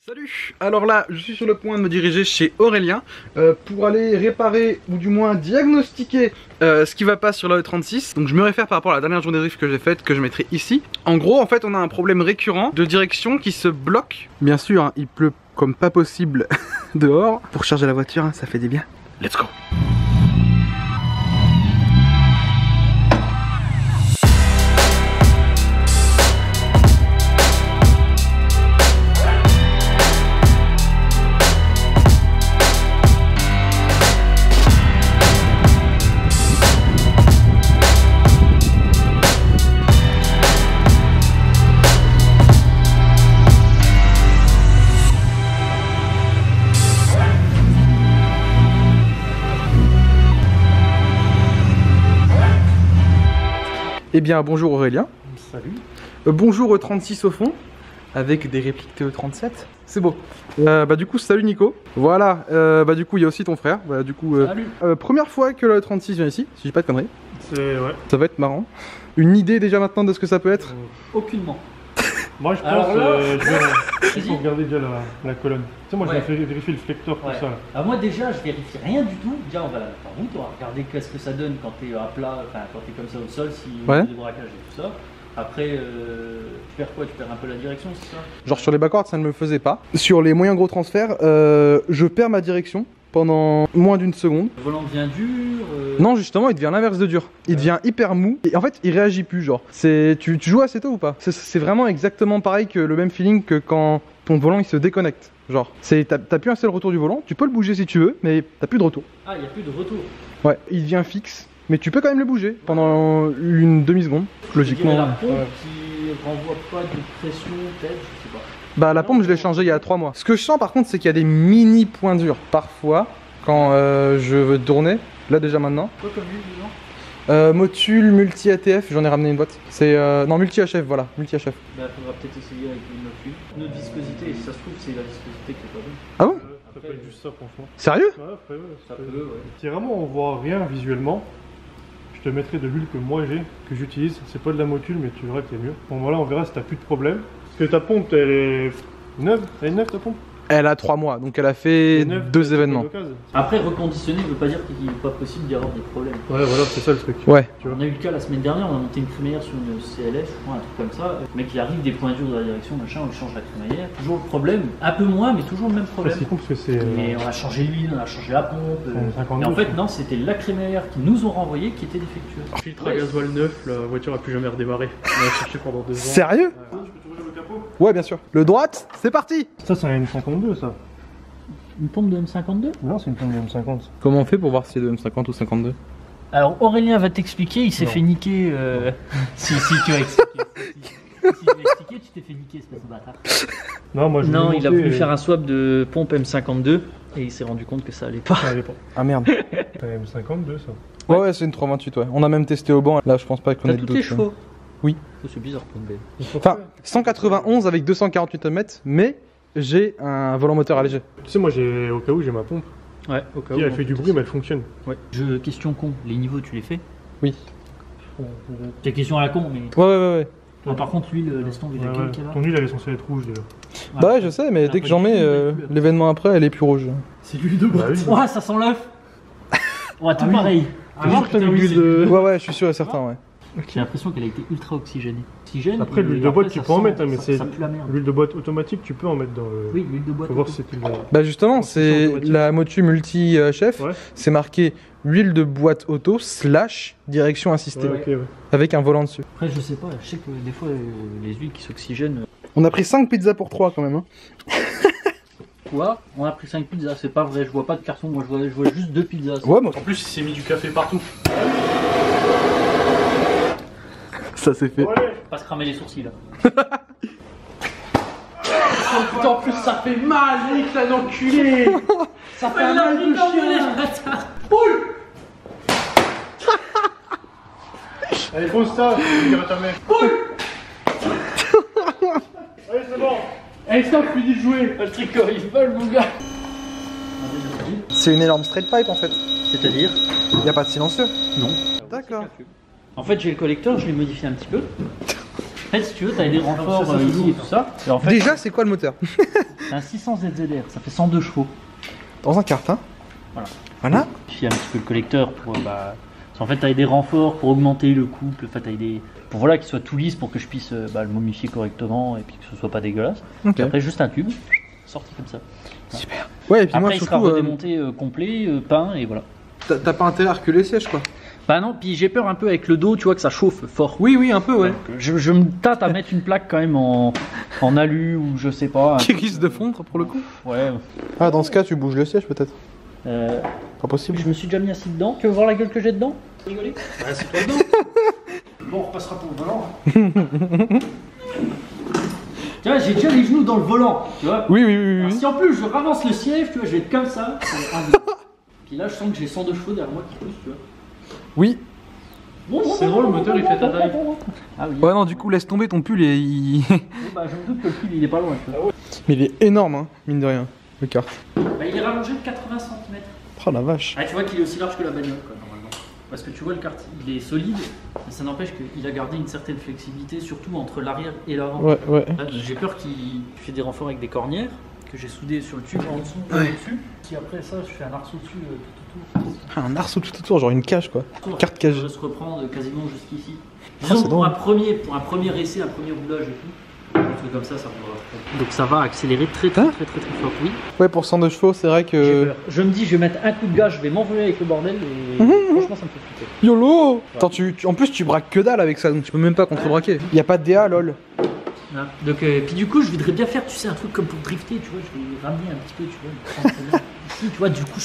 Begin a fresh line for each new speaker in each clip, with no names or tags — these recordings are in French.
Salut! Alors là, je suis sur le point de me diriger chez Aurélien pour aller réparer ou du moins diagnostiquer ce qui va pas sur la E36. Donc je me réfère par rapport à la dernière journée de drift que j'ai faite, que je mettrai ici. En gros, en fait, on a un problème récurrent de direction qui se bloque. Bien sûr, hein, il pleut comme pas possible dehors. Pour charger la voiture, hein, ça fait des biens. Let's go! Eh bien bonjour Aurélien.
Salut.
Bonjour E36 au fond, avec des répliques TE37. C'est beau. Du coup salut Nico. Voilà, du coup il y a aussi ton frère. Du coup,
salut.
Première fois que la E36 vient ici, si j'ai pas de conneries.
Ouais.
Ça va être marrant. Une idée déjà maintenant de ce que ça peut être?
Aucunement.
Moi je pense il faut regarder déjà la colonne. Tu sais moi je vais vérifier le flecteur tout ça.
Alors moi déjà je vérifie rien du tout. Déjà on va la mettre en route, on va regarder qu'est-ce que ça donne quand t'es à plat, enfin quand t'es comme ça au sol, si il y a des braquages et tout ça. Après tu perds quoi? Tu perds un peu la direction, c'est ça?
Genre sur les backwards ça ne me faisait pas. Sur les moyens gros transferts, je perds ma direction pendant moins d'une seconde.
Le volant devient dur
Non justement il devient l'inverse de dur. Il devient hyper mou et en fait il réagit plus genre. Tu joues assez tôt ou pas? C'est vraiment exactement pareil que le même feeling que quand ton volant il se déconnecte. Genre t'as plus un seul retour du volant, tu peux le bouger si tu veux mais t'as plus de retour.
Ah il n'y a plus de retour.
Ouais il devient fixe mais tu peux quand même le bouger pendant une demi-seconde logiquement.
La pompe qui renvoie pas de pression peut-être, je sais pas.
Bah la pompe je l'ai changée il y a 3 mois. Ce que je sens par contre c'est qu'il y a des mini points durs parfois quand je veux tourner. Là déjà maintenant.
Quoi comme huile dedans?
Motul multi ATF, j'en ai ramené une boîte. C'est non multi HF voilà, multi HF.
Bah faudra peut-être essayer avec une motul. Notre viscosité, et si ça se trouve c'est la viscosité qui est pas bonne.
Ah bon?
Ça peut être juste ça franchement.
Sérieux?
Ouais après
Ça peut ouais.
Si vraiment on voit rien visuellement, je te mettrai de l'huile que moi j'ai, que j'utilise. C'est pas de la motul mais tu verras qu'il y a mieux. Bon voilà on verra si t'as plus de problème. Parce que ta pompe elle est neuve, elle est neuve ta pompe?
Elle a 3 mois donc elle a fait 2 événements.
Après reconditionner ne veut pas dire qu'il n'est pas possible d'y avoir des problèmes.
Ouais voilà c'est ça le truc.
Ouais.
On a eu le cas la semaine dernière, on a monté une crémaillère sur une CLS, je crois, un truc comme ça. Le mec il arrive des points durs de la direction, machin, on lui change la crémaillère. Toujours le problème, un peu moins mais toujours le même problème.
C'est con parce que c'est.
Mais on a changé l'huile, on a changé la pompe.
52,
et en fait non, c'était la crémaillère qu'ils nous ont renvoyé qui était défectueuse.
Filtre à gasoil neuf, la voiture a plus jamais redémarré. On l'a cherché pendant 2 ans.
Sérieux?
Je peux t'ouvrir le capot?
Ouais bien sûr. Le droite, c'est parti.
Ça c'est un M52 ça.
Une pompe de M52?
Non c'est une pompe de M50.
Comment on fait pour voir si c'est de M50 ou 52?
Alors Aurélien va t'expliquer, il s'est fait niquer. Si tu vas expliquer. Si tu vas expliquer, tu t'es fait niquer, espèce de bâtard.
Non, moi je
Non, il a voulu faire un swap de pompe M52 et il s'est rendu compte que ça allait pas.
Ça allait pas.
Ah merde.
C'est un M52 ça.
Ouais c'est une 328 ouais. On a même testé au banc. Là je pense pas qu'on
T'as
ait
tous
d'autres.
les chevaux?
Oui.
C'est bizarre pour une belle.
Enfin 191 avec 248 Nm mais j'ai un volant moteur allégé.
Tu sais moi j'ai au cas où j'ai ma pompe.
Ouais, au cas où.
Qui elle fait du bruit mais elle fonctionne.
Ouais. Question con, les niveaux tu les fais?
Oui.
C'est question à la con mais.
Ouais.
Ah, par contre l'huile, laisse tomber, il y a quel cas là?
Ton huile elle est censée être rouge déjà.
Bah ouais je sais mais dès que j'en mets l'événement après elle est plus rouge.
C'est l'huile de boîte. Ouais ça sent l'œuf. Ouais tout pareil.
T'es sûr que t'as mis l'huile de.
Ouais je suis sûr et certain ouais.
J'ai l'impression qu'elle a été ultra oxygénée.
Après l'huile de boîte tu peux en mettre mais c'est
ça pue la merde.
l'huile de boîte automatique tu peux en mettre dans le.
Oui l'huile de boîte.
Faut voir si c'était le.
Bah justement c'est la motu multi HF.
Ouais.
C'est marqué huile de boîte auto / direction assistée.
Ouais, ok, ouais.
Avec un volant dessus.
Après je sais pas, je sais que des fois les huiles qui s'oxygènent.
On a pris 5 pizzas pour 3 quand même hein.
Quoi? On a pris 5 pizzas, c'est pas vrai, je vois pas de carton, moi je vois juste 2 pizzas.
Ouais, moi.
En plus il s'est mis du café partout.
Ça c'est fait.
Ouais.
Pas se cramer les sourcils là. Oh putain, en plus ça fait mal, Nick, t'as un enculé. Ça fait mal de chien. Boule.
Allez pose ça, je dirai à ta mère.
Boule.
Allez c'est bon.
Allez stop, finis de jouer. Le truc horrible mon gars.
C'est une énorme straight pipe en fait.
C'est-à-dire?
Y a pas de silencieux.
Non.
D'accord.
En fait j'ai le collecteur, je l'ai modifié un petit peu. fait, si tu veux, t'as des renforts ici et tout ça. Et en fait,
Déjà, c'est quoi le moteur?
c'est un 600 ZZR, ça fait 102 chevaux.
Dans un kart, hein. Voilà.
Puis un petit peu le collecteur pour en fait t'as des renforts pour augmenter le couple, enfin t'as des pour voilà qu'il soit tout lisse pour que je puisse le momifier correctement et puis que ce soit pas dégueulasse.
Ok.
Et après juste un tube sorti comme ça.
Super. Ouais, et puis
Après
moi
il sera
surtout,
redémonté complet, peint et voilà.
t'as pas intérêt à reculer les sièges quoi.
Bah non, puis j'ai peur un peu avec le dos, tu vois que ça chauffe fort.
Oui, un peu, ouais.
Donc, je me tâte à mettre une plaque quand même en alu ou je sais pas.
Qui risque de fondre pour le coup.
Ouais.
Ah, dans ce cas, tu bouges le siège peut-être.
Pas
possible.
Je me suis déjà mis assis dedans. Tu veux voir la gueule que j'ai dedans? Rigoler? Bah, c'est toi dedans. Bon, on repassera pour le volant. Tiens, j'ai déjà les genoux dans le volant, tu vois.
Oui.
Alors, si en plus je ravance le siège, tu vois, je vais être comme ça. Puis là, je sens que j'ai 102 chevaux derrière moi qui poussent, tu vois.
Oui.
C'est bon, le moteur il fait ta taille.
Ah oui.
Ouais, non, du coup, laisse tomber ton pull et il.
Bah, je me doute que le fil il est pas loin, tu vois.
Mais il est énorme, hein, mine de rien, le kart.
Bah, il est rallongé de 80 cm.
Oh la vache.
Ah, tu vois qu'il est aussi large que la bagnole, quoi, normalement. Parce que tu vois, le kart, il est solide, mais ça n'empêche qu'il a gardé une certaine flexibilité, surtout entre l'arrière et l'avant.
Ouais.
Là, j'ai peur qu'il fait des renforts avec des cornières, que j'ai soudé sur le tube en dessous, au-dessus. Si après ça, je fais un arceau dessus tout autour.
Un arceau tout autour, genre une cage quoi. Carte cage.
Je se reprendre quasiment jusqu'ici.
c'est
Disons pour
drôle.
un premier essai, un premier roulage et tout. Un truc comme ça va. Donc ça va accélérer très fort, oui.
Ouais, pour 102 chevaux, c'est vrai
J'ai
que.
peur. Je me dis, je vais mettre un coup de gaz, je vais m'envoler avec le bordel et franchement ça me fait flipper.
YOLO. Attends, en plus, tu braques que dalle avec ça, donc tu peux même pas contre-braquer. Y a pas de DA, lol.
Voilà. Donc, puis du coup, je voudrais bien faire, tu sais, un truc comme pour drifter, tu vois, je vais ramener un petit peu, tu vois, ici, tu vois, du coup,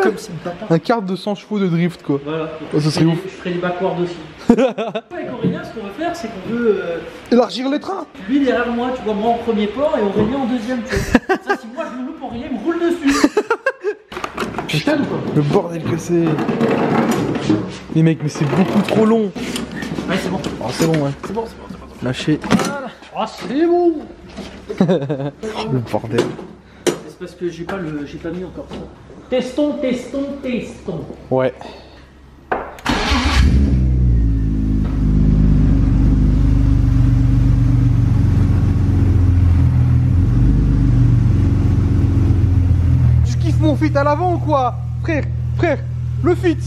comme c'est une patate.
Un kart de 100 chevaux de drift quoi.
Voilà.
Oh, ça serait ouf.
Je ferai des backwards aussi. Avec Aurélien, ce qu'on va faire, c'est qu'on veut.
Élargir les trains.
Lui derrière moi, tu vois, moi en premier plan et Aurélien en deuxième, tu vois. Ça, si moi je me loupe, Aurélien me roule dessus.
Putain, le bordel que c'est. Les mecs, mais c'est beaucoup trop long.
Ouais, c'est bon.
Oh, c'est bon, ouais.
C'est bon.
Lâchez.
Voilà. Oh, c'est bon.
Le bordel.
C'est parce que j'ai pas mis encore ça. Testons.
Ouais. Tu kiffes mon fit à l'avant ou quoi? Frère, le fit.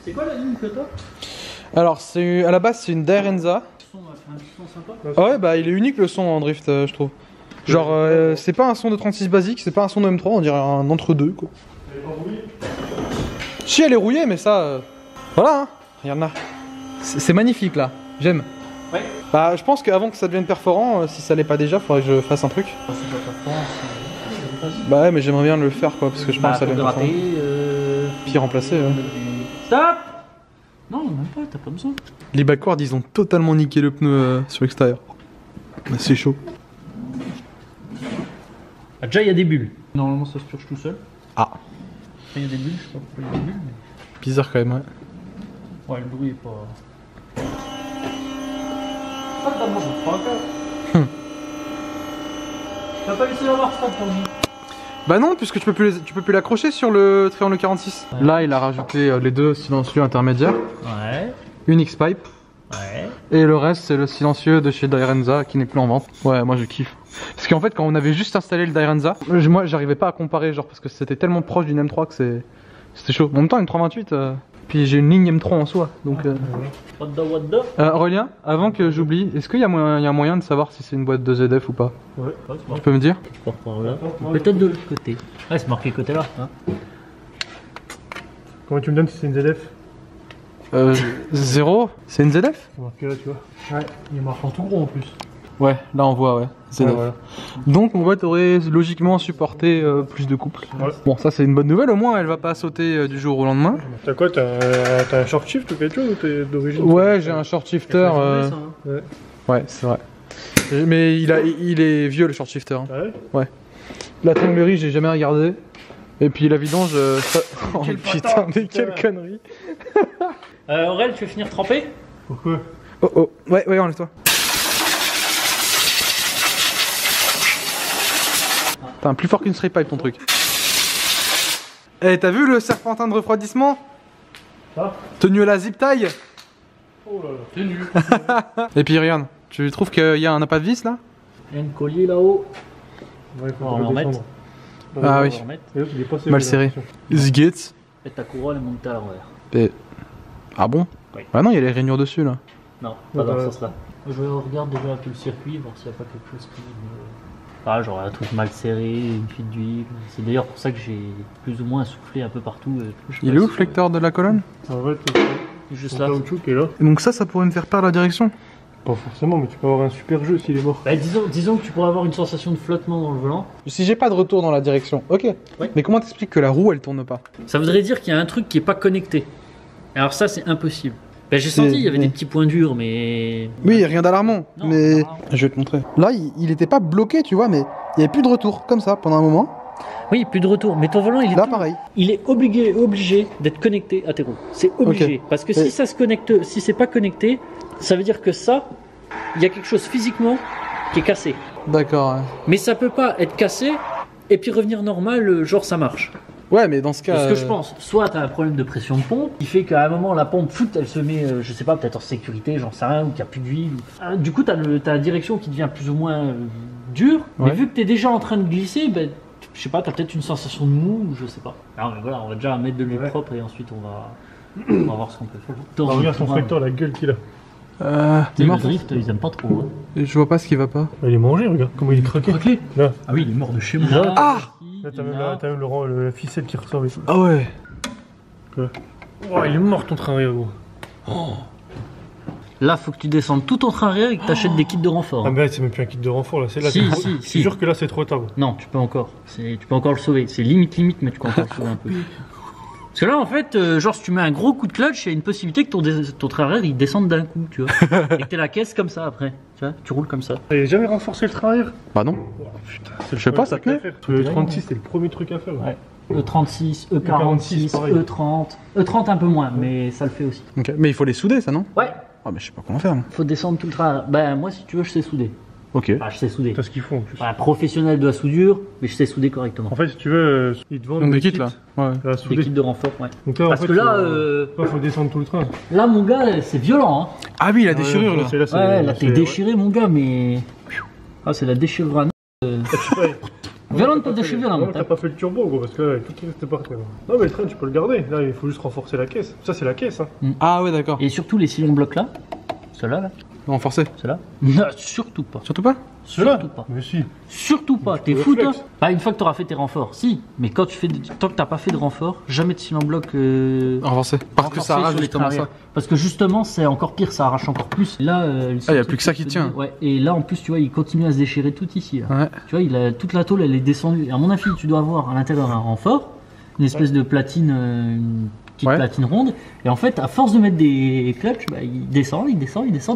C'est quoi la ligne que t'as?
Alors, à la base, c'est une Dairenza.
Un son sympa.
Ah ouais, bah il est unique le son en drift, je trouve. Genre, c'est pas un son de 36 basique, c'est pas un son de M3, on dirait un entre-deux quoi.
Elle est pas rouillée.
Si, elle est rouillée, mais ça. Voilà, hein. Regarde là. C'est magnifique là, j'aime.
Ouais.
Bah, je pense qu'avant que ça devienne perforant, si ça l'est pas déjà, faudrait que je fasse un truc. Bah ouais, mais j'aimerais bien le faire quoi, parce que je pense que ça devient performant. Puis remplacer.
Stop. Non, même pas, t'as pas besoin.
Les backwards, ils ont totalement niqué le pneu sur l'extérieur. C'est chaud.
Ah, déjà, il y a des bulles. Normalement, ça se purge tout seul.
Ah.
Il y a des bulles, je sais pas pourquoi il y a des bulles. Mais...
Bizarre quand même, ouais.
Ouais, le bruit est pas. Ah, t'as mangé de encore. T'as pas laissé l'avoir ça, ton vie.
Bah non, puisque tu peux plus l'accrocher sur le triangle 46. Ouais. Là, il a rajouté les deux silencieux intermédiaires.
Ouais.
Une X-Pipe.
Ouais.
Et le reste, c'est le silencieux de chez Dairenza qui n'est plus en vente. Ouais, moi je kiffe. Parce qu'en fait, quand on avait juste installé le Dairenza, moi j'arrivais pas à comparer, genre parce que c'était tellement proche d'une M3 que c'était chaud. En même temps, une 328, puis j'ai une ligne M3 en soi. Donc.
What the?
Aurélien, avant que j'oublie, est-ce qu'il y a un moyen de savoir si c'est une boîte de ZF ou pas?
Ouais.
Tu peux me dire?
Peut-être de l'autre côté. Ouais, c'est marqué côté là. Hein.
Comment tu me donnes si c'est une ZF?
0. C'est une ZF?
C'est marqué là, tu vois. Ouais, il est marqué en tout gros en plus.
Ouais, là on voit, ouais. ZF.
Ouais, voilà.
Donc mon boîte aurait logiquement supporté plus de couples.
Ouais.
Bon, ça c'est une bonne nouvelle, au moins elle va pas sauter du jour au lendemain.
T'as quoi? T'as un short shift ou quelque chose ou t'es d'origine?
Ouais, j'ai un short shifter.
Ouais.
Ouais, c'est vrai. Mais il est vieux le short shifter. Hein.
Ah ouais?
Ouais. La tanglerie, j'ai jamais regardé. Et puis la vidange, oh
Quel
putain,
bâtard,
mais
putain.
quelle connerie.
Aurel, tu veux finir trempé?
Pourquoi?
Oh oh, ouais, enlève-toi. Putain, plus fort qu'une straight pipe ton truc. Eh, t'as vu le serpentin de refroidissement?
Ah.
Tenu à la zip tie.
Oh là là.
Tenu.
Et puis regarde, tu trouves qu'il y a un appât de vis là?
Il y a une collier là-haut.
Ouais, faut
On va
le
en remettre.
descendre.
Ah oui.
On va en remettre.
Et l'autre, il est pas
Mal serré. Zigets.
Et ta couronne est montée à l'envers.
Et... Ah bon?
Oui.
Ah non, il y a les rainures dessus là.
Non, pas dans
Ouais.
ce sens-là. Je regarde déjà un peu le circuit, voir s'il n'y a pas quelque chose qui Ah, genre un truc mal serré, une fuite d'huile. C'est d'ailleurs pour ça que j'ai plus ou moins soufflé un peu partout. Je sais
Il
pas
est où le
si-
flecteur de la colonne?
En fait,
Juste
ton
là.
caoutchouc qui est là.
Et donc ça pourrait me faire perdre la direction?
Pas forcément, mais tu peux avoir un super jeu s'il est mort.
Bah, disons que tu pourrais avoir une sensation de flottement dans le volant.
Si j'ai pas de retour dans la direction, ok.
Ouais.
Mais comment t'expliques que la roue elle tourne pas?
Ça voudrait dire qu'il y a un truc qui est pas connecté. Alors ça, c'est impossible. Bah, j'ai senti, il y avait des petits points durs, mais...
Oui, rien d'alarmant.
Non,
Mais
rien d'alarmant.
je vais te montrer. Là, il était pas bloqué, tu vois, mais il y avait plus de retour, comme ça, pendant un moment.
Oui, plus de retour. Mais ton volant,
Là, pareil.
il est obligé d'être connecté à tes roues. C'est obligé.
Ok.
Parce que
Et-
si ça se connecte, si c'est pas connecté, ça veut dire que ça, il y a quelque chose physiquement qui est cassé.
D'accord.
Mais ça peut pas être cassé et puis revenir normal, genre ça marche.
Ouais, mais dans ce cas.
C'est ce que je pense. Soit tu as un problème de pression de pompe qui fait qu'à un moment la pompe foot, elle se met, je sais pas, peut-être en sécurité, j'en sais rien, ou qu'il n'y a plus d'huile. Du coup, tu as la direction qui devient plus ou moins dure. Mais
Ouais.
vu que tu es déjà en train de glisser, ben, je sais pas, tu as peut-être une sensation de mou, ou je sais pas. Alors, mais voilà, on va déjà mettre de l'huile
Ouais.
propre et ensuite on va voir ce qu'on peut faire.
Ah, regarde son flecteur, la gueule qu'il a.
Tu
il est
sais,
mort.
le drift, ils aiment pas trop. Hein.
Je vois pas ce qui va pas.
Ah, il est mangé, regarde comment il est craqué. Là,
Ah oui, il est mort de chez moi.
Ah
là t'as même la ficelle qui ressort et tout.
Ah ouais.
Oh, il est mort ton train arrière, gros.
Là, faut que tu descendes tout ton train arrière et que tu achètes des kits de renfort.
Ah, mais là, c'est même plus un kit de renfort là, c'est là.
Si,
c'est-
si,
Je
si.
suis sûr que là, c'est trop tard. Gros.
Non, tu peux encore. Tu peux encore le sauver. C'est limite, mais tu peux encore le sauver un peu. Parce que là, en fait, genre, si tu mets un gros coup de clutch, il y a une possibilité que ton train arrière il descende d'un coup, tu vois. Et que t'aies la caisse comme ça après. Tu vois, tu roules comme ça.
T'avais jamais renforcé le train arrière?
Bah non.
Oh, putain,
Je sais pas, ça te plaît?
Le 36, c'est le premier truc à faire.
Ouais. E36, E46,
pareil.
E30. E30 un peu moins, mais ça le fait aussi.
Ok. Mais il faut les souder, ça non?
Ouais,
Ah, mais je sais pas comment faire. Moi.
faut descendre tout le train. Ben, moi, si tu veux, je sais souder.
Ok.
Enfin, je sais souder.
C'est ce qu'ils font en plus.
Pas un professionnel de la soudure, mais je sais souder correctement.
En fait, si tu veux, ils te vendent
Donc des
des
kits là. Ouais.
à
Les
souder.
kits de renfort, ouais.
Donc là,
Parce
en fait,
que là,
faut descendre tout le train.
là, mon gars, c'est violent, hein.
Ah oui, la déchirure là.
C'est là, c'est-
Ouais, là, t'es
c'est-
déchiré, mon gars, mais. Ah, c'est la déchirure à
Ouais.
Violente
T'as
de
pas
chez
fait-
violent,
non,
mon
t'as
tape.
pas fait le turbo, gros, parce que là, tout reste par terre. Non, mais le train, tu peux le garder. Là, il faut juste renforcer la caisse. Ça, c'est la caisse. Hein.
Ah ouais, d'accord.
Et surtout les sillons blocs là. Ceux-là, là.
Renforcé.
Ceux-là. Non, surtout pas.
Surtout pas?
Surtout pas.
Mais si.
Surtout pas. T'es
peux
fou,
le
toi?
flex.
Bah, une fois que t'auras fait tes renforts, si. Mais quand tu fais, tant que t'as pas fait de renfort, jamais de sillon bloc.
Renforcé. Parce que
renforcé
ça arrache
sur les
justement
trains
ça.
arrière. Parce que justement, c'est encore pire, ça arrache encore plus. Là,
Ah, y a plus que ça qui tient.
Ouais. Et là, en plus, tu vois, il continue à se déchirer tout ici. Là.
Ouais.
Tu vois, toute la tôle, elle est descendue. Et à mon avis, tu dois avoir à l'intérieur un renfort, une espèce de platine, une petite
Ouais.
platine ronde. Et en fait, à force de mettre des clutches, bah, il descend.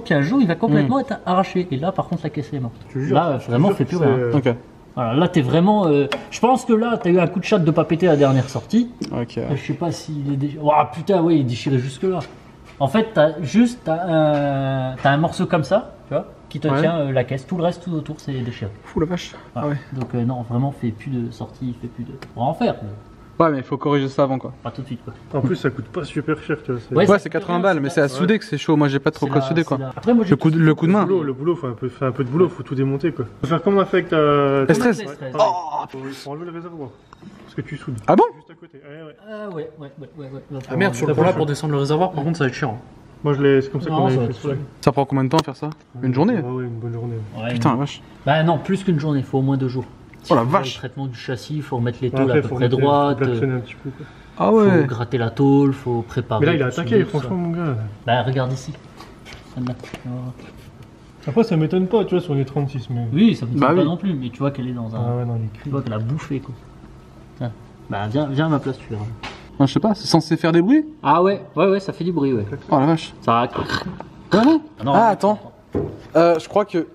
Puis un jour, il va complètement être arraché. Et là, par contre, la caisse est morte.
Je te jure,
Là,
je te
vraiment,
jure
fait
que
plus rien.
c'est-
Ok.
Voilà, là, t'es vraiment. Je pense que là, t'as eu un coup de chat de pas péter à la dernière sortie.
Ok.
Je sais pas s'il est déchiré. Ouah, putain, ouais, il est déchiré jusque là. En fait, t'as un morceau comme ça, tu vois, qui te
Ouais.
tient la caisse. Tout le reste, tout autour, c'est déchiré.
Fou la vache.
Voilà.
Ah ouais.
Donc non, vraiment, fait plus de sortie, fait plus de. On va en faire, mais
Ouais, mais il faut corriger ça avant quoi.
pas tout de suite quoi.
En plus, ça coûte pas super cher, tu vois. c'est-
Ouais,
Ouais, c'est 80 balles, mais c'est à souder que c'est chaud. Moi j'ai pas trop
C'est
quoi
la-
souder
c'est
quoi.
la- Après, moi, j'ai
Le coup de main.
Le boulot, faut un peu de boulot, faut tout démonter quoi. Faut faire comme on a fait avec ta.
S13.
S13.
Faut enlever le réservoir. Parce que tu soudes.
Ah bon?
Juste à côté. Ouais.
Ah ouais.
Ah merde, sur le pont là pour descendre le réservoir, par contre ça va être chiant.
Moi, je l'ai. C'est comme ça
Non,
qu'on
ça va
avait
être
fait ça.
Ça prend combien de temps à faire ça? Une journée?
Ouais, une bonne journée.
Ouais,
Putain la
non.
vache.
Bah non, plus qu'une journée, il faut au moins 2 jours.
Oh la
Faut
vache.
Le traitement du châssis, il faut remettre les tôles
Après,
à peu
faut
près
remettre-
droites.
faut klaxonner un petit peu quoi.
Ah
Faut
ouais.
gratter la tôle, faut préparer.
Mais là, il a
tout
attaqué,
souder, tout
franchement, mon gars.
ça. Bah regarde ici. Celle-là.
Après, ça m'étonne pas, tu vois, sur les 36, mais.
Oui, ça me dit
Bah
pas
oui.
non plus, mais tu vois qu'elle est dans un.
Ah ouais, non, il est
Tu
cuit.
vois qu'elle a bouffé quoi. Tiens. Bah viens à ma place, tu verras.
Ah, je sais pas, c'est censé faire des bruits?
Ah ouais, ça fait du bruit, ouais.
Oh la vache.
Ça.
Quoi?
Non,
Ah attends. Je crois que.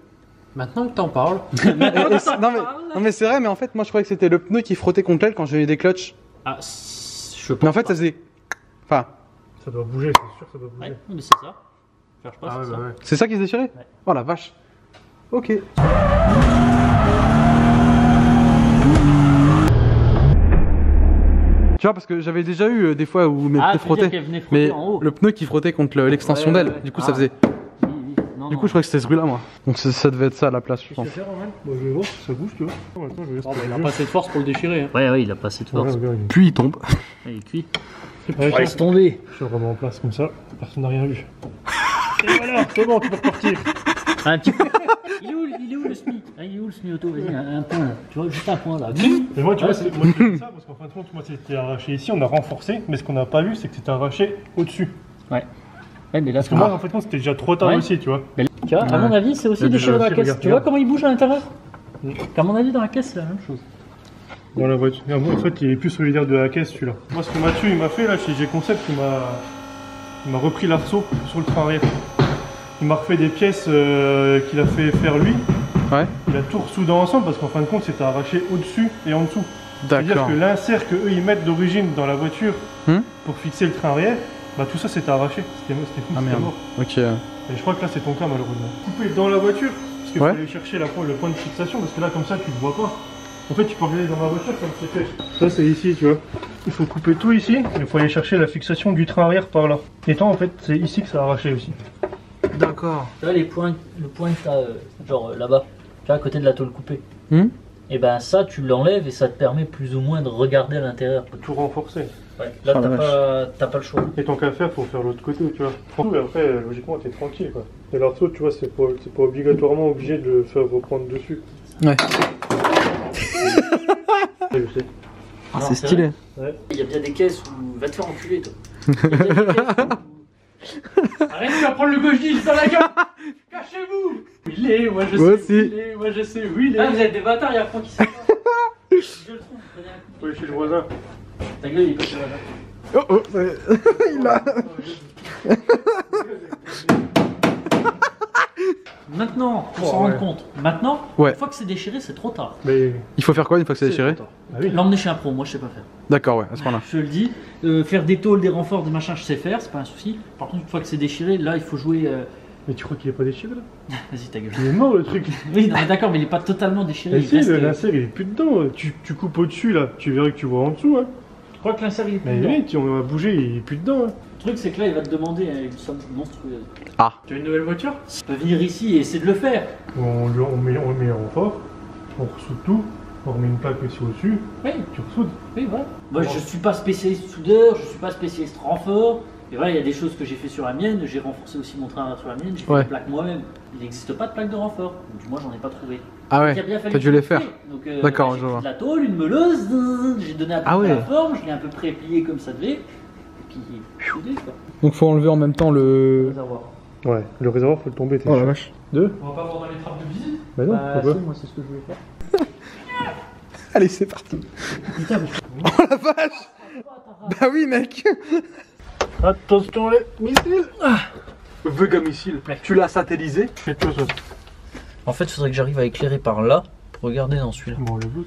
Maintenant que t'en parles,
non mais c'est vrai, mais en fait moi je croyais que c'était le pneu qui frottait contre l'aile quand j'ai eu des clutches.
Ah, je pense
Mais en fait,
pas.
ça faisait. Enfin,
Ça doit bouger, c'est sûr que ça doit bouger.
Ouais, mais c'est ça. Cherche pas,
Ah ouais,
c'est
bah
ça.
ouais.
c'est ça qui se déchirait
Ouais.
Oh la vache. Ok. Tu vois, parce que j'avais déjà eu des fois où mes
Ah,
pneus
tu veux dire
frottaient.
qu'elle venait frotter
Mais
en haut.
le pneu qui frottait contre l'extension
Ouais,
d'aile,
ouais, ouais.
du coup
Ah.
ça faisait.
Oui, oui. Non,
Du
non.
coup, je crois que c'était ce bruit-là, moi. Donc ça devait être ça à la place, je
Qu'est-ce
pense.
que c'est, Roman? Bon, je vais voir si ça bouge, tu vois. Attends, je vais
Oh, bah, il a pas assez de force pour le déchirer. Hein.
Ouais, il a pas assez de force.
Puis il tombe.
Il est cuit.
Ouais,
Laisse tomber.
je le remets en place comme ça, personne n'a rien vu. Et voilà, c'est bon, tu peux repartir.
Un petit peu. Il est où le SMI? Ah, il est où le SMI auto? Vas-y, un point là. Tu vois, juste un point là.
Mais moi, tu
Ouais,
vois, moi, je te dis ça parce qu'en fin de compte, moi, c'était arraché ici, on a renforcé, mais ce qu'on n'a pas vu, c'est que c'était arraché au-dessus.
Ouais, mais là,
Parce que moi, en fait, c'était déjà trop tard
Ouais.
aussi, tu vois.
Mais là, tu vois, à mon avis, c'est aussi
Et
déchiré dans la
aussi,
caisse.
regarde,
Tu vois
regarde.
comment il bouge à l'intérieur?
Mm.
À mon avis, dans la caisse, c'est la même chose.
Dans la voiture. Ah, moi, en fait, il est plus solidaire de la caisse, celui-là. Moi, ce que Mathieu, il m'a fait, là, chez G-Concept, il m'a repris l'arceau sur le train arrière. Il m'a refait des pièces qu'il a fait faire lui.
Ouais.
Il a tout ressoudé ensemble parce qu'en fin de compte, c'était arraché au-dessus et en dessous. C'est-à-dire
D'accord.
que l'insert que eux ils mettent d'origine dans la voiture
Hmm.
pour fixer le train arrière, bah tout ça c'était arraché. C'était fou,
Ah
c'était
merde.
mort.
Ok.
Et je crois que là c'est ton cas malheureusement. Coupé dans la voiture, parce qu'il
Ouais.
faut aller chercher le point de fixation, parce que là comme ça tu le vois pas. En fait tu peux regarder dans ma voiture comme c'est fait. Ça c'est ici tu vois. Il faut couper tout ici, et il faut aller chercher la fixation du train arrière par là. Et toi en fait c'est ici que ça a arraché aussi.
D'accord.
Là, le point que t'as, genre là-bas, tu vois, à côté de la tôle coupée.
Hmm.
Et ben ça, tu l'enlèves et ça te permet plus ou moins de regarder à l'intérieur.
Tout renforcer.
Ouais. Là,
Oh, la
t'as pas le choix.
Et tant qu'à faire, faut faire l'autre côté, tu vois. Et après, logiquement, t'es tranquille, quoi. Et l'arceau, tu vois, c'est pas obligatoirement obligé de le faire reprendre dessus.
Ouais.
Je sais.
Ah,
Non,
c'est
c'est
stylé.
Ouais.
Il y a bien des caisses où... Va te faire enculer, toi. Il y a bien des caisses où... Arrête, tu vas prendre le gauchiste dans la gueule. Cachez-vous. Il est, moi je
Moi
sais
aussi.
où il est, moi je sais où il est. Ah, vous êtes des bâtards, il y a un point qui sait pas. Je le trouve, prenez un coup.
Faut aller chez le voisin.
Ta gueule, il est pas chez le voisin.
Oh oh, il a.
Maintenant, pour
Oh,
s'en rendre
ouais.
compte, maintenant,
Ouais.
une fois que c'est déchiré, c'est trop tard.
Mais.
Il faut faire quoi une fois que c'est déchiré?
Ah oui.
L'emmener chez un pro, moi je sais pas faire.
D'accord, ouais, à ce moment-là.
Je te le dis, faire des tôles, des renforts, des machins, je sais faire, c'est pas un souci. Par contre, une fois que c'est déchiré, là il faut jouer.
Mais tu crois qu'il est pas déchiré là?
Vas-y, ta gueule.
Il est mort le truc.
Oui, non, mais d'accord, mais il est pas totalement déchiré.
Mais
il
si,
reste,
le l'insert il est plus dedans. Tu coupes au-dessus là, tu verrais que tu vois en dessous. Hein.
Je crois que l'insert il est plus
Mais
dedans.
oui, on va bouger, il est plus dedans. Hein.
Le truc, c'est que là, il va te demander une somme monstrueuse.
Tu as une nouvelle voiture?
Tu peux venir ici et essayer de le faire.
On met en renfort, on ressoude tout, on remet une plaque ici au-dessus,
Oui,
tu ressoudes.
oui, voilà. Moi, je suis pas spécialiste soudeur, je suis pas spécialiste renfort. Et voilà, il y a des choses que j'ai fait sur la mienne. J'ai renforcé aussi mon train sur la mienne. J'ai fait
Ouais.
des plaques moi-même. Il n'existe pas de plaque de renfort. Du moins, j'en ai pas trouvé.
Ah
Donc,
ouais,
il a bien fallu
t'as dû les faire.
Donc,
D'accord,
j'ai
je
pris
vois.
de la tôle, une meuleuse, j'ai donné à peu
Ah
près
ouais.
la forme, je l'ai un peu pré-plié comme ça devait. Et puis, soudé, quoi.
Donc faut enlever en même temps le.
Réservoir.
Ouais, le réservoir faut le tomber.
Oh la vache.
Deux?
On va pas voir dans les trappes de visite.
Bah non,
Bah,
pourquoi
si, moi, c'est ce que je voulais faire.
Allez, c'est parti.
Putain, mais
Oh la vache. Bah oui, mec.
Attention les missiles!
Vega missile. Tu l'as satellisé.
Fais toi ça.
En fait, il faudrait que j'arrive à éclairer par là pour regarder dans celui-là.
Bon, le bout.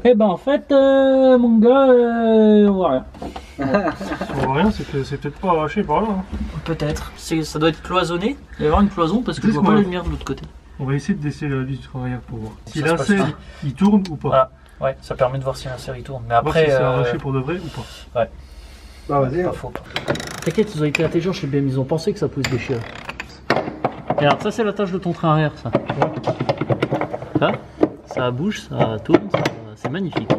Eh ben, en fait, mon gars, on voit rien.
On voit rien, c'est que c'est peut-être pas arraché par là. Hein.
Peut-être. Ça doit être cloisonné. Il va y avoir une cloison parce que je vois
Laisse-moi.
pas la lumière de l'autre côté.
On va essayer de desser la vis du travailleur pour voir. Si
Ça se passe
l'insert
pas.
il tourne ou pas.
Voilà. Ouais, ça permet de voir si l'insert il tourne. Mais
Voir
après,
si c'est arraché pour de vrai ou pas.
ouais.
Bah vas-y.
Pas faux. T'inquiète, ils ont été intelligents chez BM, ils ont pensé que ça pouvait se déchirer. Regarde, ça c'est la tâche de ton train arrière, ça. Ça bouge, ça tourne, c'est magnifique.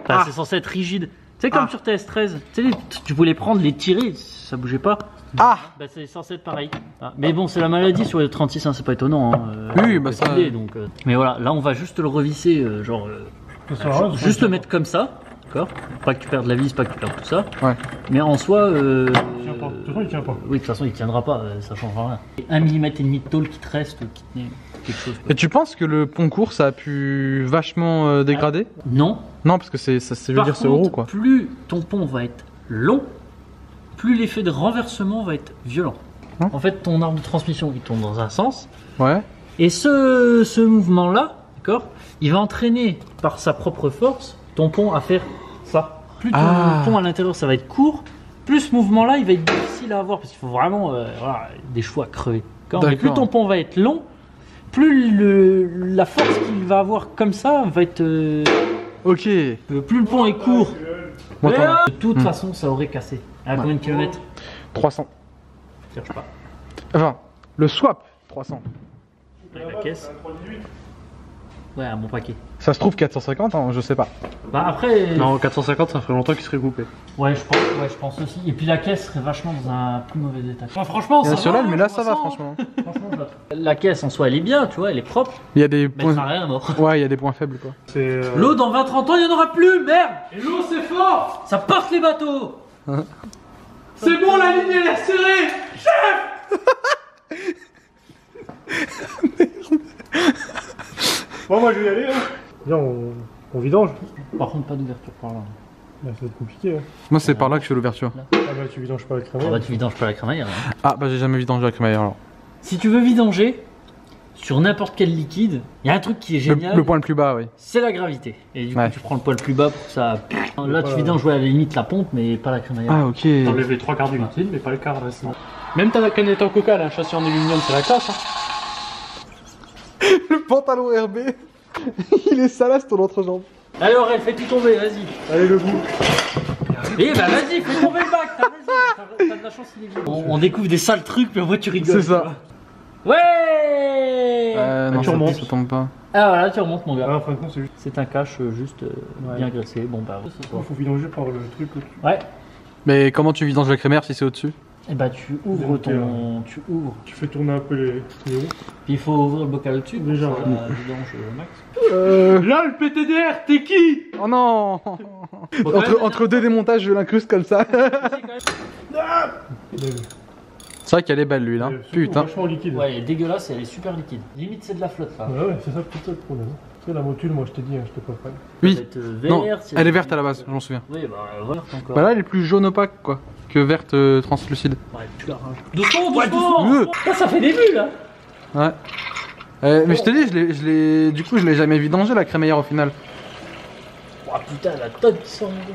Enfin, c'est censé être rigide. Tu sais, comme sur TS13, tu sais, tu voulais prendre, les tirer, ça bougeait pas.
Ah.
Bah, c'est censé être pareil. Ah, mais bon, c'est la maladie sur les 36, hein, c'est pas étonnant. Hein.
Oui,
On
bah
peut
ça-
filer, donc, Mais voilà, là on va juste le revisser,
Ça sert à rien,
juste le mettre comme ça, d'accord? Pas que tu perdes la vis, pas que tu perdes tout ça.
Ouais.
Mais en soi.
Il tient pas. De toute façon, il tient pas.
Oui, de toute façon, il tiendra pas, ça changera rien. 1 mm et demi de tôle qui te reste, qui tenait quelque chose. quoi.
Et tu penses que le pont court ça a pu vachement dégrader?
Non.
Non, parce que c'est je veux
Par
dire c'est
contre,
euro quoi.
plus ton pont va être long, plus l'effet de renversement va être violent.
Hein
En fait, ton arbre de transmission, il tourne dans un sens.
Ouais.
Et ce mouvement-là, d'accord, il va entraîner par sa propre force ton pont à faire plus ton pont à l'intérieur ça va être court, plus ce mouvement-là il va être difficile à avoir parce qu'il faut vraiment voilà, des chevaux à crever. Mais plus ton pont va être long, plus la force qu'il va avoir comme ça va être.
Ok.
Plus le pont est court. De toute façon, ça aurait cassé. À combien de kilomètres?
300.
Cherche pas.
Enfin, le swap, 300.
Avec la caisse. Ouais, à mon paquet.
Ça se trouve 450, hein, je sais pas.
Bah après.
Non, 450, ça ferait longtemps qu'il serait coupé.
Ouais, je pense aussi. Et puis la caisse serait vachement dans un plus mauvais état. Ouais, franchement, ça
sur
va.
l'aile, mais là ça va, franchement.
La caisse en soi, elle est bien, tu vois, elle est propre.
Il y a des
Mais
points.
ça n'a rien à mort.
Ouais, il y a des points faibles, quoi.
L'eau dans 20-30 ans, il n'y en aura plus, merde. Et l'eau, c'est fort. Ça porte les bateaux. C'est bon, la ligne elle est serrée.
Bon, moi je vais y aller. Hein. Viens, on vidange.
Par contre, pas d'ouverture par là.
Là, ça va être compliqué. Hein.
Moi, c'est par là que je fais l'ouverture.
Ah bah, tu vidanges pas la crémaillère.
Ah bah tu vidanges pas la crémaillère. Hein.
Ah, bah j'ai jamais vidangé la crémaillère alors.
Si tu veux vidanger sur n'importe quel liquide, il y a un truc qui est génial.
Le point le plus bas, oui.
C'est la gravité. Et du coup, tu prends le poids le plus bas pour que ça. Là, tu vidanges à la limite la pompe, mais pas la crémaillère.
Ah, ok.
T'enlèves les 3 quarts du liquide, mais pas le quart restant. Même ta canette en coca, un châssis en aluminium, c'est la classe. Hein.
Le pantalon RB, il est salace ton entrejambe.
Allez, Aurel, fais tout tomber, vas-y.
Allez, le bout.
Eh bah, vas-y, fais tomber le bac. T'as de la chance, il est vide. On découvre des sales trucs, mais en vrai, tu rigoles.
C'est ça.
Ouais.
Non,
tu remontes.
ça tombe pas.
Ah, voilà, tu remontes, mon gars.
Ah, en fin de compte, c'est juste.
C'est un cache juste bien graissé. Bon, bah, c'est
Il faut vidanger par le truc au-dessus.
Ouais.
Mais comment tu vidanges la crémaillère si c'est au-dessus?
Et bah, tu ouvres ton. Tu ouvres.
Tu fais tourner un peu les roues.
Puis il faut ouvrir le bocal au-dessus.
Déjà,
pour que ça vidange max.
Là, le PTDR, t'es qui?
Oh non.
Bon, quand même,
Entre deux démontages, je l'incruste comme ça. C'est vrai qu'elle est belle l'huile, hein. Putain.
Vachement liquide.
Ouais, elle est dégueulasse et elle est super liquide. Limite, c'est de la flotte là.
Ouais, c'est ça peut-être le problème. Tu sais, la motule, moi je t'ai dit, hein, je t'ai pas fait.
Oui.
Ça va être
Non,
vert, si
elle est verte à la base, je m'en souviens.
Oui, bah, verte encore.
Bah là, elle est plus jaune opaque, quoi, que verte translucide.
Ouais, tu l'arranges. Doucement, doucement. Ça fait des bulles hein.
Ouais. Mais je te dis, du coup, je l'ai jamais vidangé la crémaillère au final.
Oh putain, la tonne qui sort, mon gars.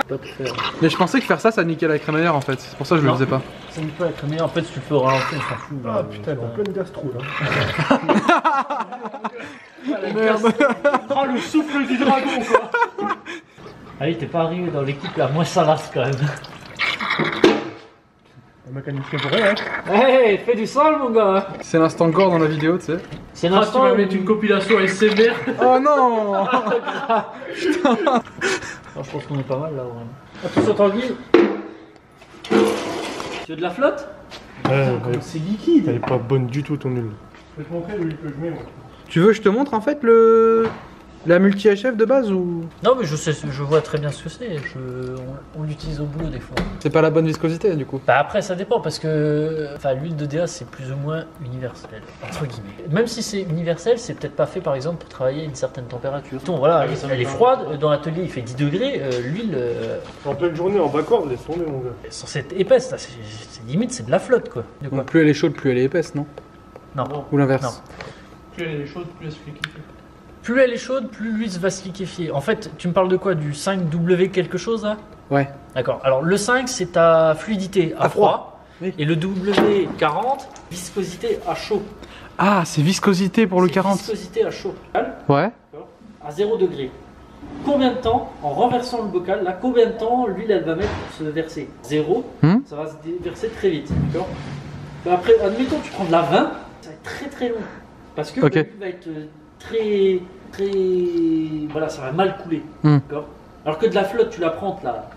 Pas te faire.
Mais je pensais que faire ça, ça niquait la crémaillère en fait. C'est pour ça que je le faisais pas.
Ça ne peut pas être meilleur. En fait, si tu peux ralentir, on s'en fout.
Ah putain, elle est en pleine gastro là.
Merde.
Oh, le souffle du dragon quoi.
Allez, t'es pas arrivé dans l'équipe la moins salace quand même.
La mécanicien pour rien, hein.
Hey, fais du sol, mon gars.
C'est l'instant gore dans la vidéo, tu sais.
C'est
Tu
l'instant.
vas mettre une compilation SMR.
Oh non.
Non, je pense qu'on est pas mal là, vraiment. Attention, Tanguy. Tu veux de la flotte?
C'est liquide. Elle est pas bonne du tout ton huile. Je vais te montrer l'huile que je mets moi.
Tu veux que je te montre en fait la multi-HF de base ou...
Non, mais je sais, je vois très bien ce que c'est. On l'utilise au boulot des fois.
C'est pas la bonne viscosité du coup.
Bah après, ça dépend parce que l'huile de DA c'est plus ou moins universel, entre guillemets. Même si c'est universel, c'est peut-être pas fait par exemple pour travailler à une certaine température. Donc voilà, elle est froide, dans l'atelier il fait 10 degrés, l'huile
En pleine journée, en bas-corde, laisse tomber mon gars.
est censée être épaisse, là, c'est limite c'est de la flotte quoi. De quoi?
Donc plus elle est chaude, plus elle est épaisse, non?
Non.
Ou l'inverse?
Non.
Plus elle est chaude, plus elle se fait kiffer.
Plus elle est chaude, plus l'huile va se liquéfier. En fait, tu me parles de quoi? Du 5W quelque chose là?
Ouais.
D'accord. Alors le 5 c'est ta fluidité à froid.
Oui.
Et le W40, viscosité à chaud.
Ah, c'est viscosité pour le
C'est
40.
Viscosité à chaud.
Ouais.
À 0 degré. Combien de temps, en renversant le bocal, là, combien de temps l'huile elle va mettre pour se verser? 0, ça va se verser très vite. D'accord. Après, admettons, tu prends de la 20, ça va être très très long. Parce que l'huile va être très. Voilà, ça va mal couler. D'accord. Alors que de la flotte, tu la prends là.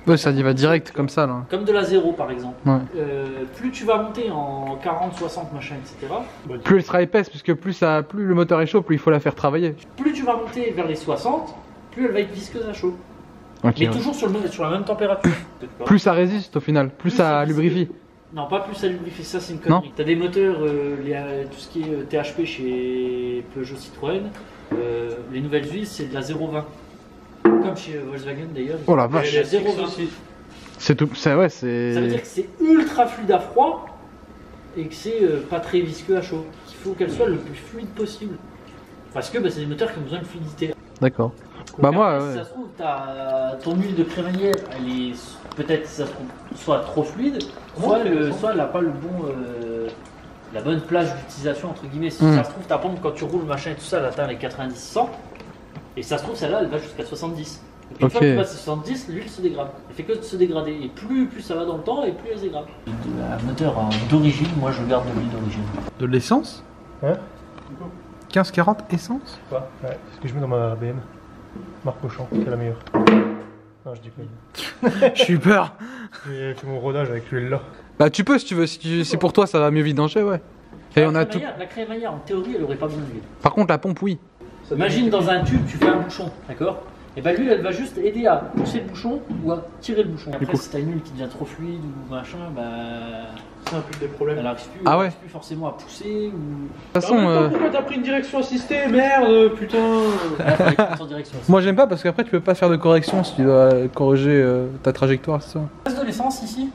Ouais, ça y va direct comme ça là.
Comme de la 0 par exemple.
Ouais.
Plus tu vas monter en 40, 60, machin, etc.
Plus elle sera épaisse, parce que plus le moteur est chaud, plus il faut la faire travailler.
Plus tu vas monter vers les 60, plus elle va être visqueuse à chaud.
Ok.
Mais
Ouais.
toujours sur la même température.
Plus ça résiste au final, plus ça lubrifie.
Non, pas plus ça lubrifie, ça c'est une connerie. T'as des moteurs, tout ce qui est THP chez Peugeot Citroën, les nouvelles huiles c'est de la 0,20. Comme chez Volkswagen d'ailleurs.
Oh la vache.
C'est 0,20.
C'est tout. Ouais,
Ça veut
c'est.
dire que c'est ultra fluide à froid et que c'est pas très visqueux à chaud. Il faut qu'elle soit le plus fluide possible. Parce que c'est des moteurs qui ont besoin de fluidité.
D'accord. Bah moi,
Si ça se trouve, ton huile de crémaillère, elle est peut-être, ça se trouve, soit trop fluide, soit elle n'a pas le bon, la bonne plage d'utilisation entre guillemets. Si ça se trouve, ta pompe quand tu roules machin et tout ça, elle atteint les 90-100, et ça se trouve celle-là, elle va jusqu'à 70. Et puis une fois que tu passes à 70, l'huile se dégrade. Elle fait que se dégrader. Et plus ça va dans le temps, et plus elle se dégrade. Un moteur d'origine, moi je garde de l'huile d'origine.
De l'essence?
Hein?
15-40 essence?
Quoi? Ouais, c'est ce que je mets dans ma BM. Marc Auchan, c'est la meilleure. Non, je dis pas.
J'ai eu peur.
J'ai fait mon rodage avec l'huile là.
Bah tu peux si tu veux, si pour toi ça va mieux vidanger, ouais. Et on a tout.
La crémaillère, en théorie, elle aurait pas besoin d'huile.
Par contre la pompe, oui.
Imagine dans un tube, tu fais un bouchon, d'accord? Et ben l'huile, elle va juste aider à pousser le bouchon ou à tirer le bouchon. Après, si t'as une huile qui devient trop fluide ou machin, bah.
C'est un peu des problèmes.
Elle n'arrive plus,
Ah ouais.
plus forcément à pousser ou.
De toute façon,
Pourquoi t'as pris une direction assistée? Merde, putain.
Là, faudrait que tu fasses en direction.
moi j'aime pas parce qu'après tu peux pas faire de correction si tu dois corriger ta trajectoire, c'est ça.
Reste de l'essence ici?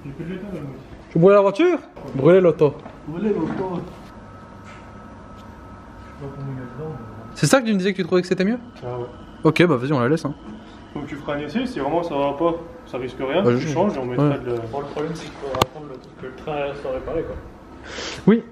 J'ai plus de l'état là, moi.
Tu brûles la voiture? Brûler l'auto.
Brûler l'auto. Je sais pas comment il y a dedans.
C'est ça que tu me disais que tu trouvais que c'était mieux?
Ah ouais.
Ok, bah vas-y, on la laisse. Hein.
Donc tu feras un essai, si vraiment ça va pas, ça risque rien,
Bah,
tu changes et on mettra
ouais.
de la...
Bon, le problème, c'est qu'il faudra attendre que le train soit réparé, quoi.
Oui.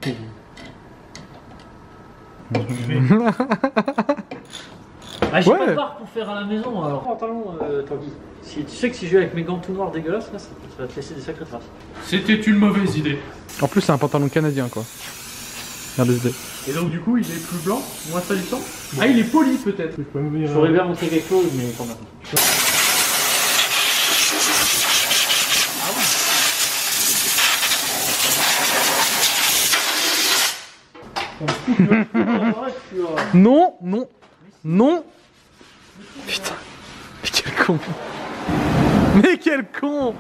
Ah, j'ai
Ouais.
pas de barre pour faire à la maison alors. Pantalon, Tanguy. Si, tu sais que si je vais avec mes gants tout noirs dégueulasses, là, ça va te laisser des sacrées traces.
C'était une mauvaise idée.
En plus, c'est un pantalon canadien quoi. Regardez ce dé.
Et donc, du coup, il est plus blanc, moins salissant. Ah, il est poli, peut-être.
Je peux même venir...
J'aurais bien montré quelque chose, mais quand même.
Non, non, non. Putain. Mais quel con. Mais quel con.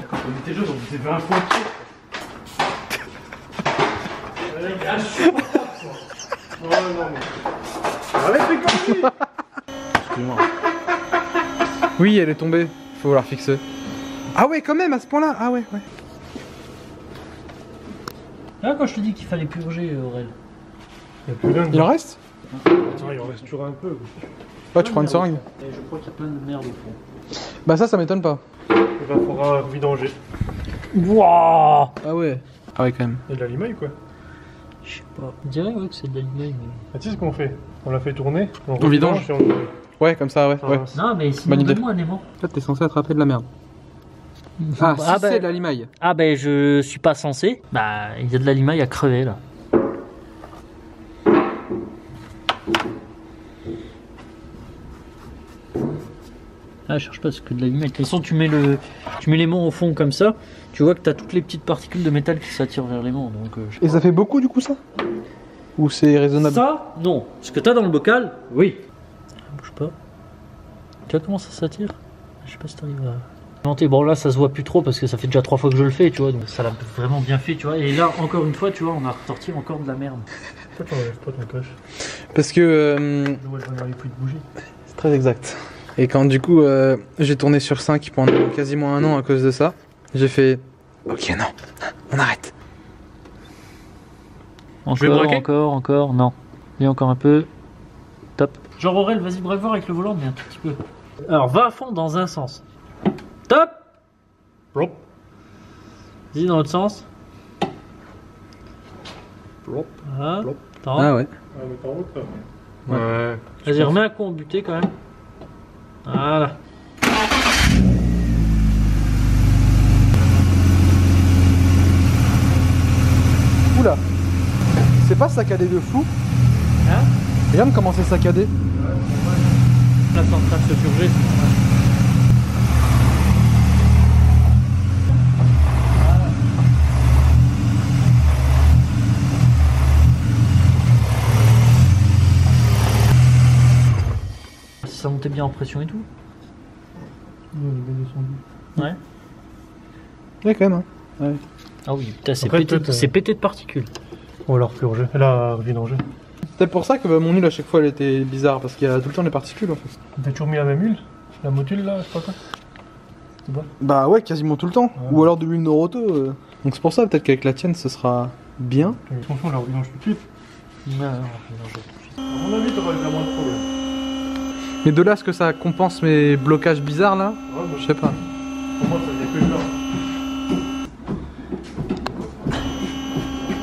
Quand on était jeunes, on faisait 20 fois de pied.
Oh non mais... Arrête les conneries.
Excuse-moi. Oui, elle est tombée. Faut la refixer. Ah ouais, quand même, à ce point-là. Ah ouais, ouais.
Là, quand je te dis qu'il fallait purger, Aurel.
Il y a plus rien.
Il en reste?
Attends, il en reste toujours un peu.
Ouais, tu prends une seringue.
Et je crois qu'il y a plein de merde au fond.
Bah ça m'étonne pas.
Il faudra vidanger.
Wouah!
Ah ouais. Ah ouais, quand même.
Il y a de la limaille quoi.
Je sais pas. On dirait ouais, que c'est de la limaille, mais.
Ah, tu sais ce qu'on fait? On la fait tourner, on
On vidange.
revidange et on...
Ouais, comme ça, ouais.
Ça
ouais.
va.
Non, mais sinon,
Bonne idée.
donne-moi un aimant.
Là, t'es censé attraper de la merde. Ah, si c'est de la limaille.
Ah, ben je suis pas censé. Bah, il y a de la limaille à crever là. Ah, je cherche pas, c'est que de la limaille. De toute façon, tu mets l'aimant au fond comme ça, tu vois que t'as toutes les petites particules de métal qui s'attirent vers l'aimant. Donc,
Et ça fait beaucoup du coup ça? Ou c'est raisonnable?
ça, non. Ce que t'as dans le bocal, oui. Bouge pas. Tu vois comment ça s'attire? Je sais pas si t'arrives à... Bon là ça se voit plus trop parce que ça fait déjà 3 fois que je le fais, tu vois, donc ça l'a vraiment bien fait, tu vois. Et là encore une fois, tu vois, on a ressorti encore de la merde.
Pourquoi tu enlèves pas ton cache?
Parce que
Je vois, je vais enlever plus de bougies.
c'est très exact. Et quand du coup j'ai tourné sur 5 pendant quasiment un an à cause de ça, j'ai fait ok non, on arrête.
vais braquer
Encore, non. Et encore un peu. Top. Genre Aurel, vas-y braque voir avec le volant, mais un tout petit peu. Alors va à fond dans un sens. Top.
Plop.
Vas-y dans l'autre sens.
Plop.
Voilà.
Plop.
Attends.
Ah ouais.
Ah, mais t'en route là.
Ouais.
Vas-y, remets un coup en buté quand même. Voilà.
Oula. C'est pas saccadé de fou.
Hein?
Regarde comment c'est saccadé.
Là c'est en train de se purger. Ça montait bien en pression et tout. Ouais.
Ouais quand même. Hein.
Ah oui, putain, c'est
Après,
pété,
peut-être,
c'est pété de particules.
On va la repurger. Elle a vidanger.
C'est pour ça que mon huile à chaque fois elle était bizarre parce qu'il y a tout le temps des particules en fait.
T'as toujours mis la même huile? La motule là, je sais pas quoi. C'est bon?
Bah ouais, quasiment tout le temps.
Ouais.
Ou alors de l'huile Noroto. Donc c'est pour ça peut-être qu'avec la tienne ce sera bien.
Mais attention, on la revidange tout de suite.
Non,
À mon avis, t'auras eu moins de problème.
Mais de là à ce que ça compense mes blocages bizarres là,
Ouais, bah,
je sais pas.
pour moi, ça fait que ça.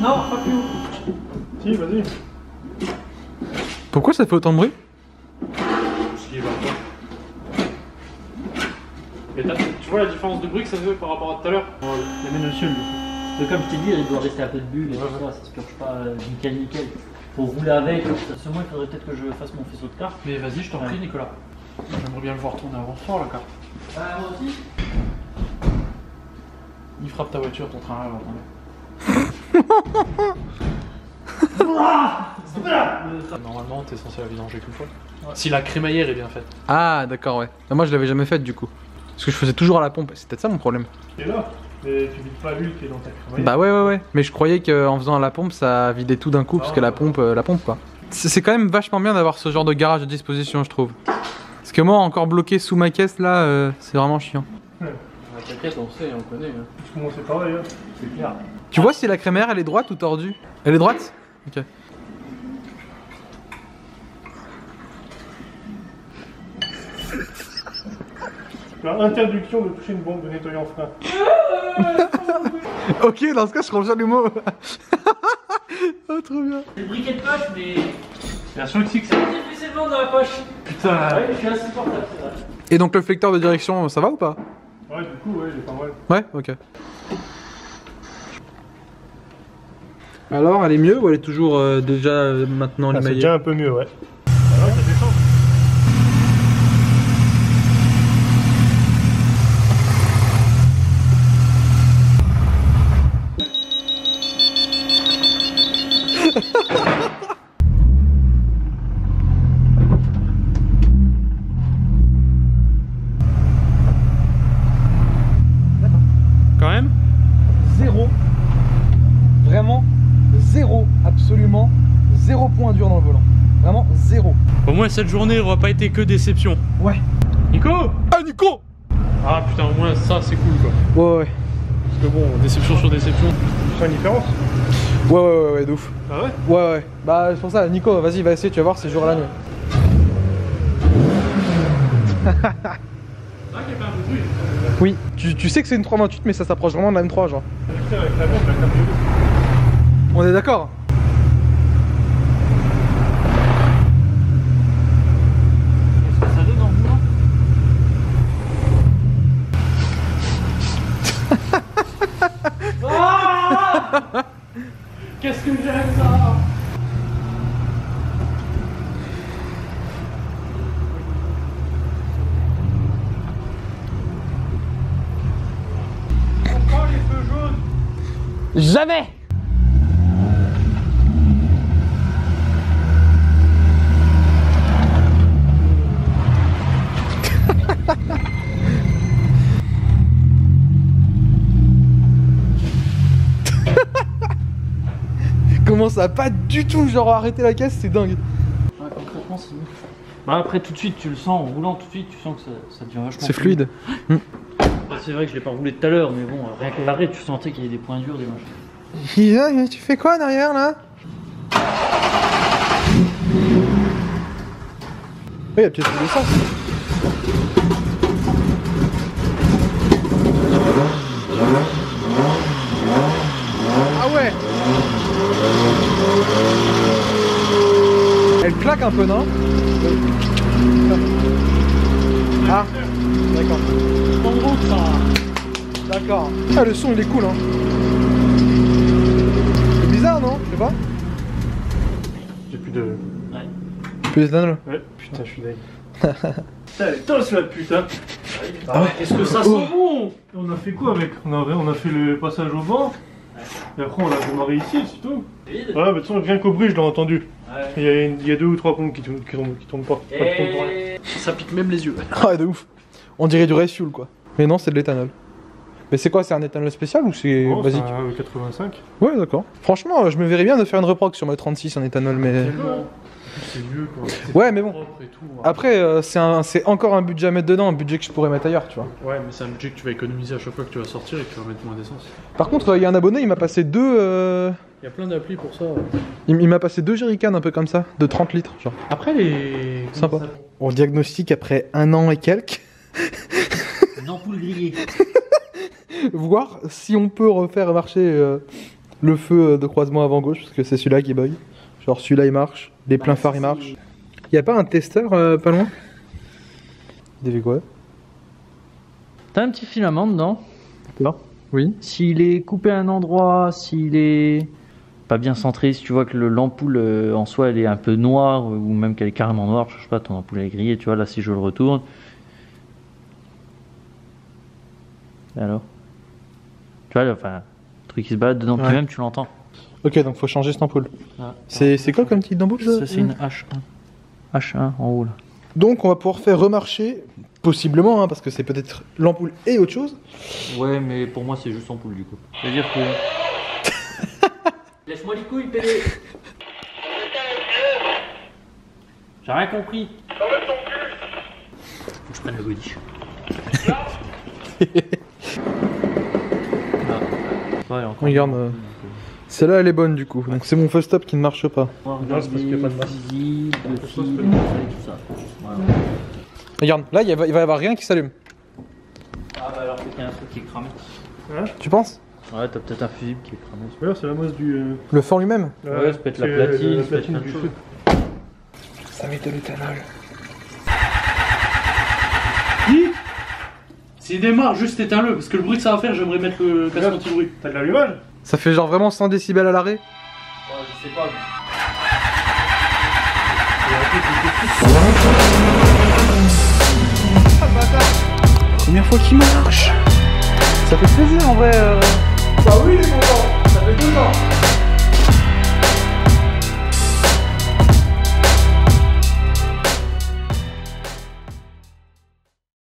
Non, pas plus haut.
Si, vas-y.
Pourquoi ça fait autant de bruit?
Parce qu'il va pas. Et tu vois la différence de bruit que ça fait par rapport à tout à l'heure?
Il y a le ciel.
Comme je t'ai dit, il doit rester un peu de bulles et tout ça, ça se purge pas nickel. Faut rouler avec, seulement il faudrait peut-être que je fasse mon faisceau de carte.
Mais vas-y, je t'en prie, Nicolas. J'aimerais bien le voir tourner avant fort la carte.
Moi aussi.
Il frappe ta voiture, ton train va tomber. Normalement, t'es censé la vidanger qu'une fois. Ouais. Si la crémaillère est bien faite.
Ah d'accord ouais. Moi je l'avais jamais faite du coup. Parce que je faisais toujours à la pompe, c'est peut-être ça mon problème.
T'es là, mais tu vides pas l'huile qui est dans ta crémaillère.
Bah ouais. Mais je croyais qu'en faisant à la pompe ça vidait tout d'un coup parce que la pompe quoi. C'est quand même vachement bien d'avoir ce genre de garage à disposition je trouve. Parce que moi encore bloqué sous ma caisse là, c'est vraiment chiant.
La caquette, on sait, on connaît. Hein.
Tu commences pareil, hein.
C'est clair.
Tu vois si la crémaillère elle est droite ou tordue? Elle est droite? Ok.
Interdiction de toucher une bombe de nettoyant frein.
Ok, dans ce cas je reviens le mot. Oh trop bien.
C'est le briquet de poche, mais.
Bien sûr que si que ça.
Difficilement dans la poche.
Putain.
Ouais, je suis insupportable, c'est vrai.
Et donc le flecteur de direction ça va ou pas?
Ouais, du coup, ouais, il est pas mal.
Ouais, ok. Alors elle est mieux ou elle est toujours déjà maintenant
C'est
limaillée?
déjà un peu mieux, ouais. Ah ouais, ça descend.
Quand même?
Zéro. Vraiment zéro. Absolument zéro point dur dans le volant. Vraiment zéro.
Au moins cette journée aura pas été que déception.
Ouais.
Nico!
Ah Nico!
Ah putain, au moins ça c'est cool quoi.
Ouais.
Parce que bon, déception sur déception.
Tu sens une différence?
Ouais, de ouf.
Ah ouais?
Ouais. Bah c'est pour ça, Nico, vas-y, va essayer, tu vas voir, c'est jour à la nuit.
Ah, qu'il y a pas un peu de bruit.
Oui, tu sais que c'est une 328 mais ça s'approche vraiment de la M3 genre.
Avec la bombe, la cabrio.
On est d'accord?
Qu'est-ce que ça donne en roulant?
Qu'est-ce que j'aime ça! Pourquoi les feux jaunes?
Jamais! Comment ça a pas du tout genre arrêté la caisse, c'est dingue.
Ouais, concrètement, c'est mieux. Bah, après, tout de suite, tu le sens, en roulant tout de suite, tu sens que ça devient vachement
C'est fluide.
Bah, c'est vrai que je l'ai pas roulé tout à l'heure, mais bon, rien que l'arrêt, tu sentais qu'il y avait des points durs, des machins.
Tu fais quoi derrière là? Oui, il y a peut-être de l'essence. Ah ouais! Elle claque un peu, non? Ah, d'accord.
En gros, ça.
D'accord. Ah, le son il est cool, hein. C'est bizarre, non? Je sais pas.
J'ai plus de.
Ouais.
Plus d'éthanol.
Ouais, putain, je suis dingue. Putain, elle tosse la putain.
Ah ouais, qu'est-ce que ça sent bon!
On a fait quoi, mec? On a fait le passage au vent. Et après, on a démarré ici, c'est tout.
C'est vide.
Voilà, mais de toute façon, rien qu'au bruit, je l'ai entendu.
Ouais.
Il y a 2 ou 3 pompes qui tournent pas. Pas de pompe pour rien.
Et...
Ça pique même les yeux.
Ah, de ouf. On dirait du refuel, quoi. Mais non, c'est de l'éthanol. Mais c'est quoi? C'est un éthanol spécial ou c'est
Non,
basique?
c'est un 85.
Ouais, d'accord. Franchement, je me verrais bien de faire une reproque sur ma 36 en éthanol, mais.
C'est mieux quoi. C'est
Ouais, mais bon.
propre et tout.
Après, c'est encore un budget à mettre dedans, un budget que je pourrais mettre ailleurs, tu vois.
Ouais, mais c'est un budget que tu vas économiser à chaque fois que tu vas sortir et que tu vas mettre moins d'essence.
Par contre, il y a un abonné, il m'a passé deux.
Il y a plein d'applis pour ça.
Il m'a passé 2 jerrycans un peu comme ça, de 30 litres, genre.
Après les.
Sympa. On diagnostique après 1 an et quelques.
Une ampoule grillée.
Voir si on peut refaire marcher le feu de croisement avant gauche, parce que c'est celui-là qui bug. Genre celui-là il marche, les pleins phares ils marchent. Y a pas un testeur pas loin? Il fait quoi?
T'as un petit filament dedans.
D'accord. Oui.
S'il est coupé à un endroit, s'il est pas bien centré, si tu vois que l'ampoule en soi elle est un peu noire ou même qu'elle est carrément noire, je sais pas, ton ampoule elle est grillée, tu vois, là si je le retourne. Et alors? Tu vois, enfin, le truc qui se balade dedans,
Ouais.
puis même tu l'entends.
Ok, donc faut changer cette ampoule.
Ah.
C'est quoi comme type d'ampoule ça?
Ça c'est une H1. H1 en haut là.
Donc on va pouvoir faire remarcher, possiblement, hein, parce que c'est peut-être l'ampoule et autre chose.
Ouais, mais pour moi c'est juste ampoule du coup. C'est-à-dire que. Laisse-moi les couilles, pédé. J'ai rien compris. Faut que je prenne le body.
Regarde, celle-là elle est bonne du coup. Donc c'est mon feu stop qui ne marche pas.
Non, c'est parce qu'il y a pas de masse.
Tout ça. Voilà.
Regarde, là il va y avoir rien qui s'allume.
Ah bah alors c'est qu'il y a un truc qui est cramé.
Tu penses?
Ouais, t'as peut-être un fusible qui est cramé.
Ouais, c'est la masse du.
Le fort lui-même?
Ouais, ça peut être la
c'est
platine,
la
ça peut être
platine
plein de
du
choses.
feu.
Ça met de l'éthanol.
S'il démarre, juste éteins-le, parce que le bruit que ça va faire, j'aimerais mettre le casque anti-bruit.
T'as de l'allumage?
Ça fait genre vraiment 100 décibels à l'arrêt?
Ouais, je sais pas.
Première fois qu'il marche. Ça fait plaisir en vrai. Bah oui, il est content. Ça fait 2 ans.